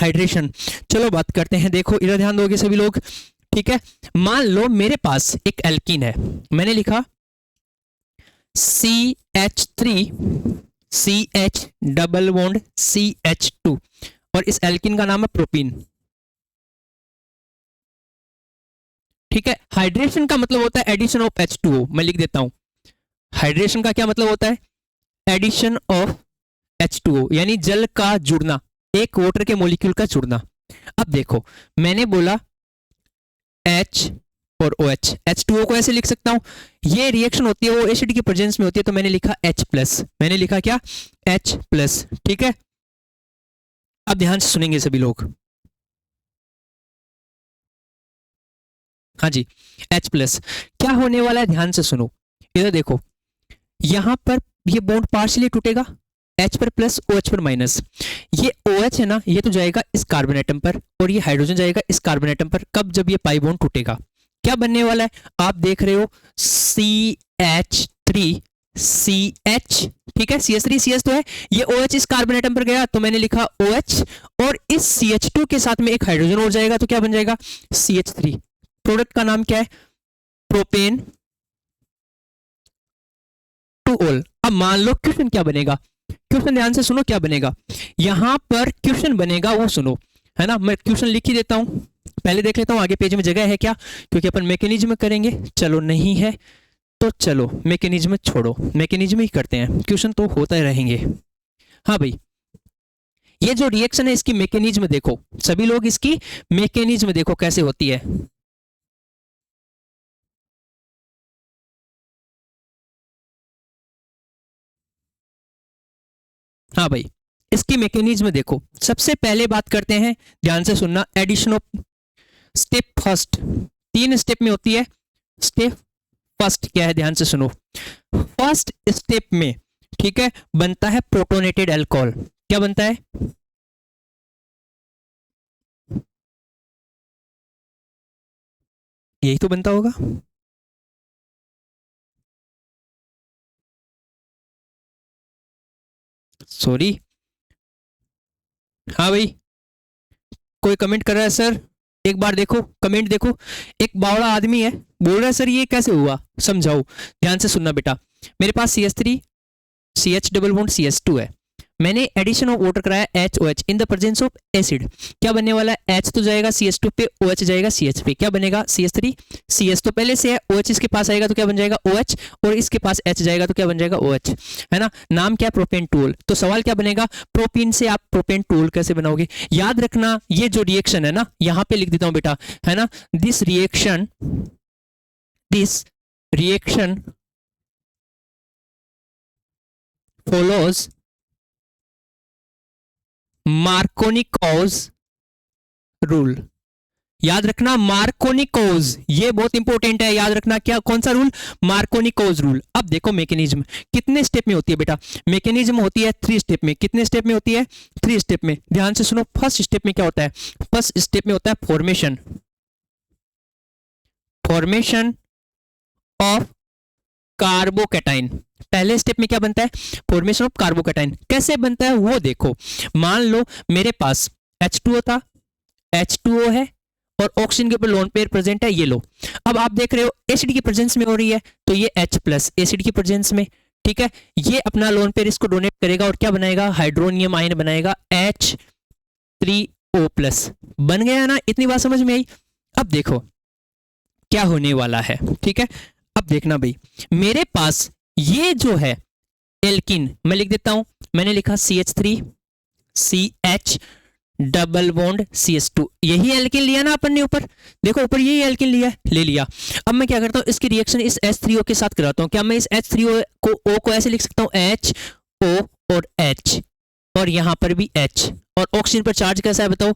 Hydration. चलो बात करते हैं, देखो इधर ध्यान दोगे सभी लोग, ठीक है। मान लो मेरे पास एक एल्कीन है, मैंने लिखा CH3 CH double bond CH2 और इस एल्कीन का नाम है प्रोपीन, ठीक है। हाइड्रेशन का मतलब होता है एडिशन ऑफ H2O, मैं लिख देता हूं। हाइड्रेशन का क्या मतलब होता है? एडिशन ऑफ H2O, यानी जल का जुड़ना, एक वाटर के मॉलिक्यूल का जुड़ना। अब देखो मैंने बोला H और OH, H2O को ऐसे लिख सकता हूं, ये रिएक्शन होती है वो एसिड की प्रेजेंस में होती है, तो मैंने लिखा H+, मैंने लिखा क्या? H+, ठीक है। अब ध्यान से सुनेंगे सभी लोग, हाँ जी, H+, क्या होने वाला है ध्यान से सुनो। इधर देखो, यहां पर ये बॉन्ड पार्शियली टूटेगा, H पर प्लस OH पर माइनस। ये OH है ना, ये तो जाएगा इस कार्बन एटम पर और ये हाइड्रोजन जाएगा इस कार्बन एटम पर। कब? जब ये पाई बॉन्ड टूटेगा। क्या बनने वाला है? आप देख रहे हो CH3 CH, ठीक है, CH3 CH तो है, ये OH इस कार्बन एटम पर गया तो मैंने लिखा OH और इस CH2 के साथ में एक हाइड्रोजन और जाएगा तो क्या बन जाएगा? CH3। प्रोडक्ट का नाम क्या है? Propane two all. अब मान लो क्वेश्चन क्या बनेगा, क्वेश्चन ध्यान से सुनो क्या बनेगा। यहां पर क्वेश्चन बनेगा वो सुनो, है ना, मैं क्वेश्चन लिख ही देता हूं, पहले देख लेता हूं आगे पेज में जगह है क्या, क्योंकि अपन मैकेनिज्म करेंगे। चलो नहीं है तो चलो मैकेनिज्म छोड़ो, मैकेनिज्म ही करते हैं, क्वेश्चन तो होता ही रहेंगे। हाँ भाई, ये जो रिएक्शन है इसकी मैकेनिज्म देखो सभी लोग, इसकी मैकेनिज्म देखो कैसे होती है। हाँ भाई, इसकी मैकेनिज्म देखो, सबसे पहले बात करते हैं, ध्यान से सुनना, addition of step first, 3 step में होती है। स्टेप फर्स्ट क्या है ध्यान से सुनो, फर्स्ट स्टेप में, ठीक है, बनता है प्रोटोनेटेड अल्कोहल। क्या बनता है? यही तो बनता होगा। सॉरी, हाँ भाई, कोई कमेंट कर रहा है सर? एक बार देखो कमेंट देखो, एक बावड़ा आदमी है बोल रहा है सर ये कैसे हुआ, समझाओ। ध्यान से सुनना बेटा, मेरे पास CH3 CH double bond CH2 है, मैंने एडिशन ऑफ वाटर कराया HOH in the presence of acid. क्या बनने वाला है? H तो जाएगा CH2 पे, OH जाएगा CH पे, क्या बनेगा? CH3 CH तो पहले से है, OH इसके पास आएगा तो क्या बन जाएगा? OH, और इसके पास H जाएगा तो क्या बन जाएगा? OH, है ना। नाम क्या? Propane tool. तो सवाल क्या बनेगा? प्रोपीन से आप प्रोपेन टूल कैसे बनाओगे? याद रखना ये जो रिएक्शन है ना, यहां पे लिख देता हूं बेटा, है ना, this reaction follows Markovnikov's rule. याद रखना मार्कोनिकोज, ये बहुत इंपॉर्टेंट है, याद रखना क्या, कौन सा रूल? Markovnikov's rule. अब देखो मैकेनिज्म कितने स्टेप में होती है बेटा? मैकेनिज्म होती है 3 स्टेप में। कितने स्टेप में होती है? 3 स्टेप में। ध्यान से सुनो, फर्स्ट स्टेप में क्या होता है? फर्स्ट स्टेप में होता है फॉर्मेशन ऑफ कार्बोकैटाइन। पहले स्टेप में क्या बनता है? Formation of carbocation. कैसे बनता है वो देखो, मान लो मेरे पास H2O था, H2O है और ऑक्सीजन के ऊपर लोन पेयर प्रेजेंट है, ये लो। अब आप देख रहे हो एसिड की प्रेजेंस में हो रही है तो ये H+ एसिड की प्रेजेंस में, ठीक है, ये अपना लोन पेयर इसको डोनेट करेगा और क्या बनाएगा? हाइड्रोनियम आयन बनाएगा, H3O+। बन गया ना? इतनी बात समझ में आई? अब देखो क्या होने वाला है, ठीक है। अब देखना भाई, मेरे पास ये जो है एल्किन, मैं लिख देता हूं, मैंने लिखा CH3 CH double bond CH2, यही एल्किन लिया ना अपन ने ऊपर, देखो ऊपर यही एल्किन लिया, ले लिया। अब मैं क्या करता हूं, इसकी रिएक्शन इस H3O के साथ कराता हूं। क्या मैं इस H3O को O को ऐसे लिख सकता हूं, HO और H, और यहां पर भी H, और ऑक्सीजन पर चार्ज कैसा है बताओ?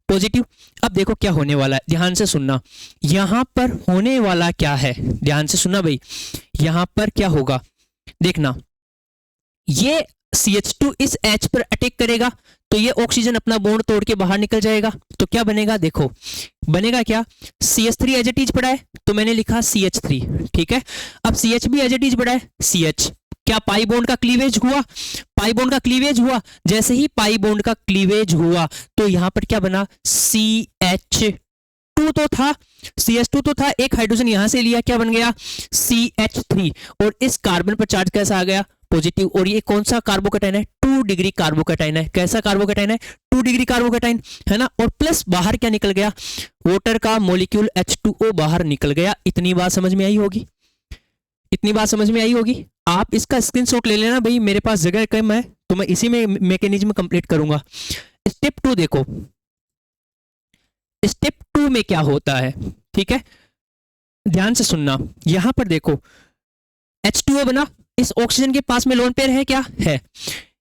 पॉजिटिव। अब देखो क्या होने वाला है, ध्यान से सुनना, यहां पर होने वाला क्या है, ध्यान से सुनना भाई, यहां पर क्या होगा देखना, ये CH2 इस H पर अटैक करेगा तो ये ऑक्सीजन अपना बॉन्ड तोड़ के बाहर निकल जाएगा, तो क्या बनेगा? देखो बनेगा क्या? CH3 एज इट इज पड़ा है तो मैंने लिखा CH3, ठीक है। अब CH भी एज इट इज पड़ा है, CH, क्या पाई बॉन्ड का क्लीवेज हुआ? पाई बॉन्ड का क्लीवेज हुआ। जैसे ही पाई बॉन्ड का क्लीवेज हुआ तो यहां पर क्या बना? CH2 तो था, CH2 तो था, एक हाइड्रोजन यहां से लिया, क्या बन गया? CH3। और इस कार्बन पर चार्ज कैसा आ गया? पॉजिटिव। और ये कौन सा कार्बोकैटायन है? 2 डिग्री कार्बोकैटायन है। कैसा कार्बोकैटायन है? 2 डिग्री कार्बोकैटायन है ना। और प्लस बाहर क्या निकल गया? वाटर का मॉलिक्यूल H2O बाहर निकल गया। इतनी बात समझ में आई होगी, इतनी बात समझ में आई होगी। आप इसका स्क्रीनशॉट ले लेना भाई, मेरे पास जगह कम है तो मैं इसी में मैकेनिज्म कंप्लीट करूंगा। स्टेप 2 देखो, स्टेप 2 में क्या होता है, ठीक है, ध्यान से सुनना। यहां पर देखो H2O बना, इस ऑक्सीजन के पास में लोन पेयर है क्या? है।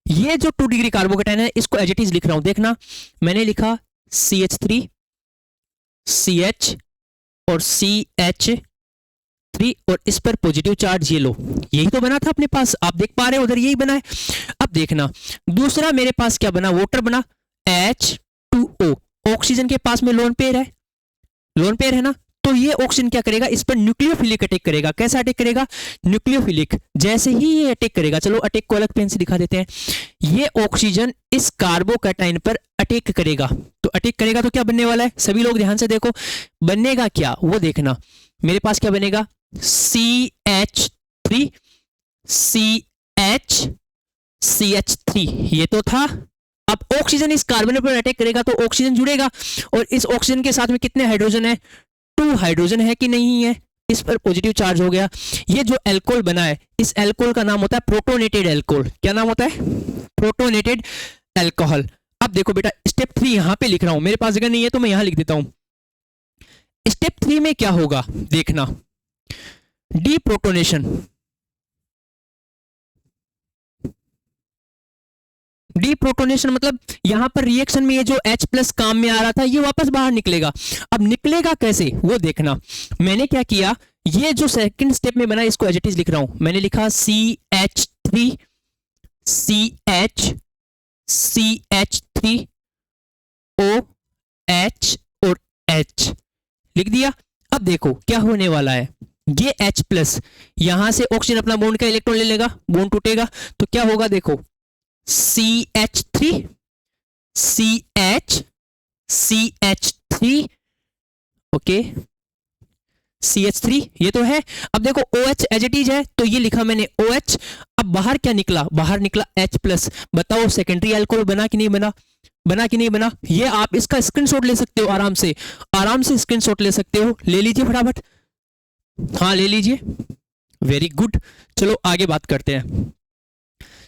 ये जो 2 डिग्री कार्बोकैटायन है इसको एज इट इज लिख रहा हूं। देखना मैंने लिखा CH3 CH और CH3 और इस पर पॉजिटिव चार्ज, ये लो, यही तो बना था अपने पास, आप देख पा रहे हो उधर यही बना है। अब देखना दूसरा मेरे पास क्या बना? वाटर बना H2O, ऑक्सीजन के पास में लोन पेयर है, लोन पेयर है ना। तो ये ऑक्सीजन क्या करेगा? इस पर न्यूक्लियोफिलिक अटैक करेगा। कैसा अटैक करेगा? न्यूक्लियोफिलिक। जैसे ही ये अटैक करेगा, चलो अटैक को अलग पेन से दिखा देते हैं। ये ऑक्सीजन इस कार्बोकैटायन पर अटैक करेगा, तो अटैक करेगा तो क्या बनने वाला है? सभी लोग ध्यान से देखो, बनेगा क्या वो देखना। मेरे पास क्या बनेगा? CH3 CH3, ये तो था। अब ऑक्सीजन इस कार्बन पर अटैक करेगा तो ऑक्सीजन जुड़ेगा, और इस ऑक्सीजन के साथ में कितने हाइड्रोजन है? 2 हाइड्रोजन है कि नहीं है? इस पर पॉजिटिव चार्ज हो गया। ये जो एल्कोहल बना है, इस एल्कोहल का नाम होता है प्रोटोनेटेड एल्कोहल। क्या नाम होता है? Protonated alcohol. अब देखो बेटा, स्टेप 3 यहां पे लिख रहा हूं, मेरे पास जगह नहीं है तो मैं यहां लिख देता हूं। स्टेप 3 में क्या होगा देखना, डीप्रोटोनेशन। डीप्रोटोनेशन मतलब यहां पर रिएक्शन में ये जो H+ काम में आ रहा था ये वापस बाहर निकलेगा। अब निकलेगा कैसे वो देखना। मैंने क्या किया, ये जो सेकंड स्टेप में बना इसको एज इट इज लिख रहा हूं। मैंने लिखा CH3 CH CH3 OH और H लिख दिया। अब देखो क्या होने वाला है, ये H+ यहां से ऑक्सीजन अपना बॉन्ड का इलेक्ट्रॉन ले लेगा, बॉन्ड टूटेगा तो क्या होगा देखो, CH3 CH CH3 okay CH3 ये तो है। अब देखो OH एज इट इज है तो ये लिखा मैंने OH। अब बाहर क्या निकला? बाहर निकला H+। बताओ सेकेंडरी अल्कोहल बना कि नहीं बना? बना कि नहीं बना? ये आप इसका स्क्रीनशॉट ले सकते हो, आराम से स्क्रीनशॉट ले सकते हो। ले लीजिए फटाफट, हाँ ले लीजिए, वेरी गुड। चलो आगे बात करते हैं।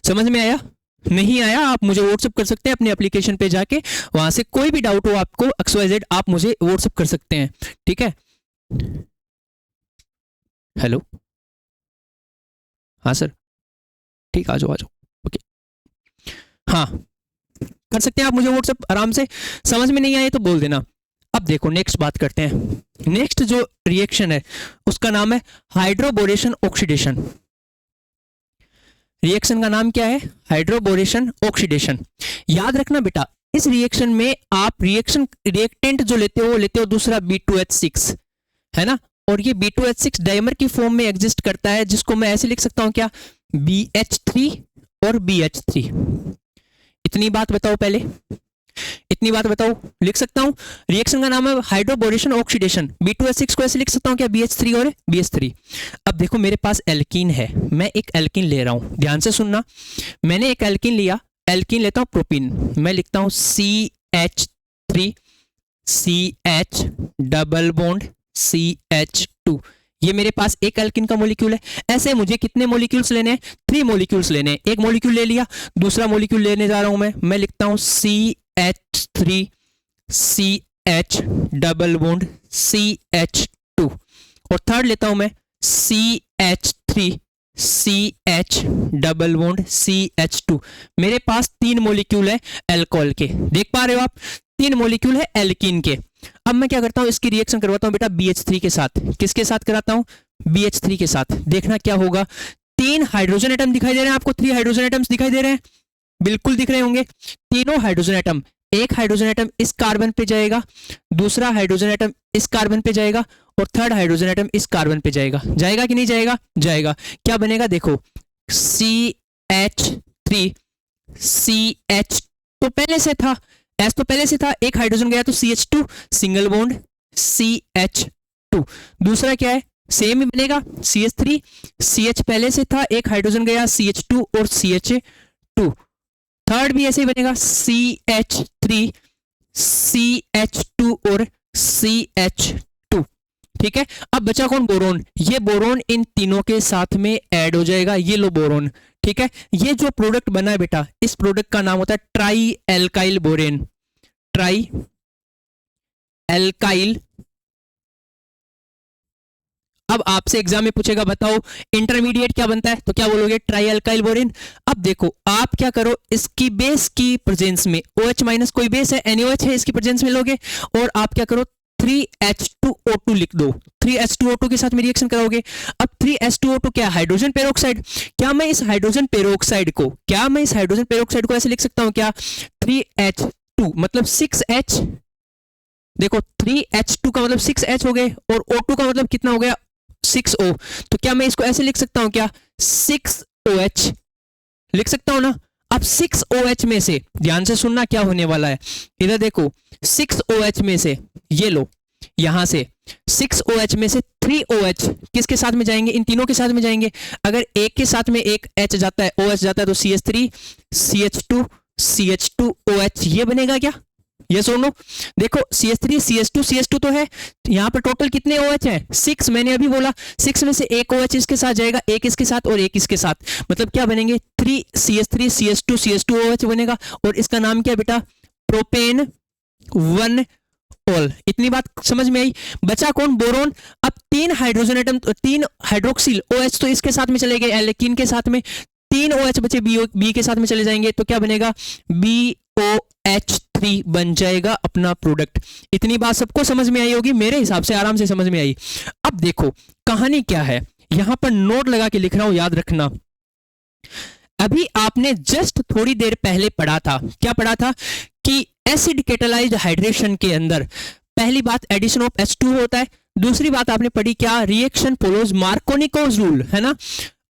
समझ में आया? नहीं आया आप मुझे व्हाट्सएप कर सकते हैं अपने एप्लीकेशन पे जाके, वहां से कोई भी डाउट हो आपको XYZ आप मुझे व्हाट्सएप कर सकते हैं, ठीक है। हेलो, हाँ सर, ठीक, आ जाओ ओके, हाँ कर सकते हैं आप मुझे व्हाट्सएप आराम से। समझ में नहीं आए तो बोल देना। अब देखो नेक्स्ट बात करते हैं। नेक्स्ट जो रिएक्शन है उसका नाम है हाइड्रोबोरेशन ऑक्सीडेशन। रिएक्शन का नाम क्या है? Hydroboration oxidation. याद रखना बेटा, इस रिएक्शन में आप रिएक्टेंट जो लेते हो दूसरा B2H6 है ना, और ये B2H6 डाइमर की फॉर्म में एग्जिस्ट करता है, जिसको मैं ऐसे लिख सकता हूं क्या, BH3 और BH3। इतनी बात बताओ, पहले इतनी बात बताओ, लिख सकता हूं। रिएक्शन का नाम है हाइड्रोबोरेशन ऑक्सीडेशन। B2H6 को ऐसे लिख सकता हूं क्या, BH3 और BH3। अब देखो मेरे पास एल्कीन है, मैं एक एल्कीन ले रहा हूं, ध्यान से सुनना। मैंने एक एल्कीन लिया, एल्कीन लेता हूं प्रोपीन, मैं लिखता हूं CH3 CH double bond CH2। ये मेरे पास एक एल्कीन का मॉलिक्यूल है। ऐसे मुझे कितने मॉलिक्यूल्स लेने हैं? 3 मॉलिक्यूल्स लेने हैं। एक मॉलिक्यूल ले लिया, दूसरा मॉलिक्यूल लेने जा रहा हूं मैं लिखता हूं CH3 CH double bond CH2, और थर्ड लेता हूं मैं CH3 CH double bond CH2। मेरे पास 3 मॉलिक्यूल है अल्कोहल के, देख पा रहे हो आप, 3 मॉलिक्यूल है एल्कीन के। अब मैं क्या करता हूं, इसकी रिएक्शन करवाता हूं बेटा BH3 के साथ। किसके साथ कराता हूं? BH3 के साथ। देखना क्या होगा, 3 हाइड्रोजन एटम दिखाई दे रहे हैं आपको, 3 हाइड्रोजन एटम्स दिखाई दे रहे हैं, बिल्कुल दिख रहे होंगे। तीनों हाइड्रोजन एटम, एक हाइड्रोजन एटम इस कार्बन पे जाएगा, दूसरा हाइड्रोजन एटम इस कार्बन पे जाएगा, और थर्ड हाइड्रोजन एटम इस कार्बन पे जाएगा। जाएगा कि नहीं जाएगा? जाएगा। क्या बनेगा देखो, CH3 CH तो पहले से था, S तो पहले से था, एक हाइड्रोजन गया तो CH2 सिंगल बॉन्ड CH2। दूसरा क्या है, सेम ही बनेगा CH3 CH पहले से था, एक हाइड्रोजन गया CH2 और CH2। थर्ड भी ऐसे ही बनेगा CH3 CH2 और CH2। ठीक है, अब बचा कौन, बोरोन। ये बोरोन इन तीनों के साथ में ऐड हो जाएगा, ये लो बोरोन। ठीक है, ये जो प्रोडक्ट बना है बेटा, इस प्रोडक्ट का नाम होता है try alkyl borane. Try alkyl. अब आपसे एग्जाम में पूछेगा बताओ इंटरमीडिएट क्या बनता है, तो क्या बोलोगे, ट्राई एल्काइल बोरेन। अब देखो आप क्या करो, इसकी बेस की प्रेजेंस में OH माइनस कोई बेस है NaOH है, इसकी प्रेजेंस में लोगे और आप क्या करो 3H2O2 लिख दो, 3H2O2 के साथ में रिएक्शन कराओगे। अब 3H2O2 क्या, हाइड्रोजन पेरोक्साइड। क्या मैं इस हाइड्रोजन पेरोक्साइड को ऐसे लिख सकता हूं क्या, 3H2 मतलब 6H। देखो 3H2 का मतलब 6H हो गए और O2 का मतलब कितना हो गया 6O। तो क्या मैं इसको ऐसे लिख सकता हूं क्या, 6OH लिख सकता हूं ना। अब 6OH में से ध्यान से सुनना क्या होने वाला है, इधर देखो 6OH में से ये लो, यहां से 6OH में से 3OH किसके साथ में जाएंगे, इन तीनों के साथ में जाएंगे। अगर एक के साथ में एक H जाता है, OH जाता है, तो CH3 CH2 CH2OH ये बनेगा क्या, ये सुनो। देखो CH3 CH2 CH2 तो है, यहां पर टोटल कितने OH हैं, 6। मैंने अभी बोला 6 में से एक OH इसके साथ जाएगा, एक इसके साथ और एक इसके साथ, मतलब क्या बनेंगे 3 CH3 CH2 CH2OH बनेगा। और इसका नाम क्या है बेटा, प्रोपेन 1 ऑल। इतनी बात समझ में आई। बचा कौन, बोरोन। अब 3 हाइड्रोजन एटम, 3 हाइड्रोक्सिल OH तो इसके साथ में चले गए, एल्कीन के साथ में 3 OH बचे बी के साथ में चले जाएंगे, तो क्या बनेगा BOH3 बन जाएगा अपना प्रोडक्ट। इतनी बात सबको समझ में आई होगी, मेरे हिसाब से आराम से समझ में आई। अब देखो कहानी क्या है, यहां पर नोट लगा के लिख रहा हूं, याद रखना। अभी आपने जस्ट थोड़ी देर पहले पढ़ा था, क्या पढ़ा था कि एसिड कैटालाइज्ड हाइड्रेशन के अंदर पहली बात एडिशन ऑफ H2 होता है, दूसरी बात आपने पढ़ी क्या, रिएक्शन फॉलोज मार्कोनिकोव रूल, है ना।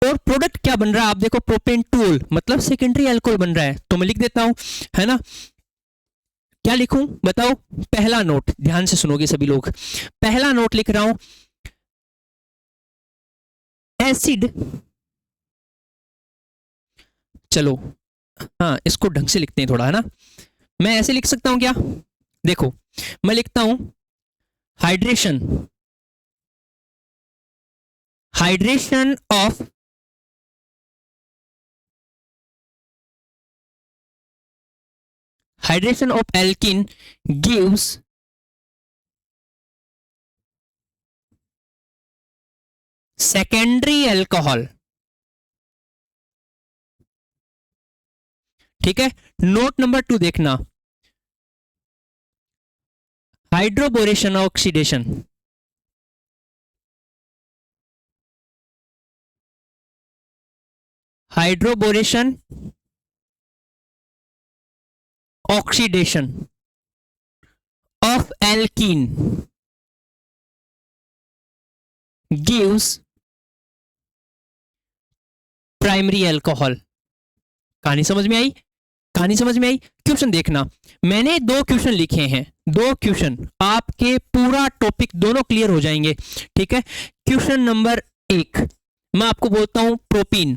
और प्रोडक्ट क्या बन रहा है, आप देखो प्रोपेन 2 मतलब सेकेंडरी अल्कोहल बन रहा है। तो मैं लिख देता हूं, है ना, क्या लिखूं बताओ। पहला नोट ध्यान से सुनोगे सभी लोग, पहला नोट लिख रहा हूं, एसिड, चलो हाँ इसको ढंग से लिखते हैं थोड़ा, है ना। मैं ऐसे लिख सकता हूं क्या, देखो मैं लिखता हूं hydration, hydration of alkene gives secondary alcohol। ठीक है, नोट नंबर 2 देखना, hydroboration oxidation, hydroboration oxidation of alkene gives primary alcohol. कहानी समझ में आई, कहानी समझ में आई। क्वेश्चन देखना, मैंने 2 क्वेश्चन लिखे हैं, 2 क्वेश्चन आपके पूरा टॉपिक दोनों क्लियर हो जाएंगे। ठीक है, क्वेश्चन नंबर 1 मैं आपको बोलता हूं प्रोपीन,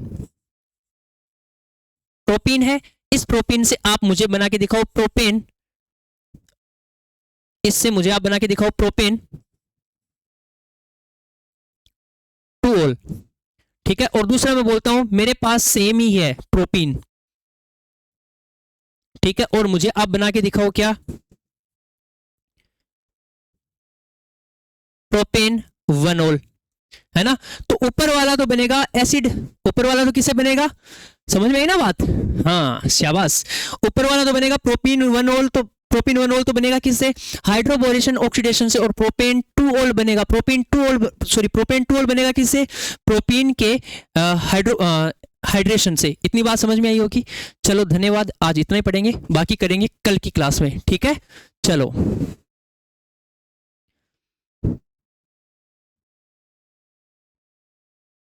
प्रोपीन है, इस प्रोपीन से आप मुझे बना के दिखाओ प्रोपेन, इससे मुझे आप बना के दिखाओ प्रोपेन 2 ठीक है। और दूसरा मैं बोलता हूं मेरे पास सेम ही है प्रोपीन, ठीक है, और मुझे आप बना के दिखाओ क्या, प्रोपेन 1 ऑल, है ना। तो ऊपर वाला तो बनेगा एसिड, ऊपर वाला तो किससे बनेगा, समझ में आई ना बात, हाँ शाबाश। ऊपर वाला तो बनेगा प्रोपीन 1 ऑल, तो प्रोपीन 1 ऑल तो बनेगा किससे, हाइड्रोबोरेशन ऑक्सीडेशन से, और प्रोपेन 2 ऑल बनेगा, प्रोपेन 2 ऑल बनेगा किससे, प्रोपीन के हाइड्रेशन से। इतनी बात समझ में आई होगी। चलो धन्यवाद, आज इतना ही पढ़ेंगे, बाकी करेंगे कल की क्लास में, ठीक है। चलो।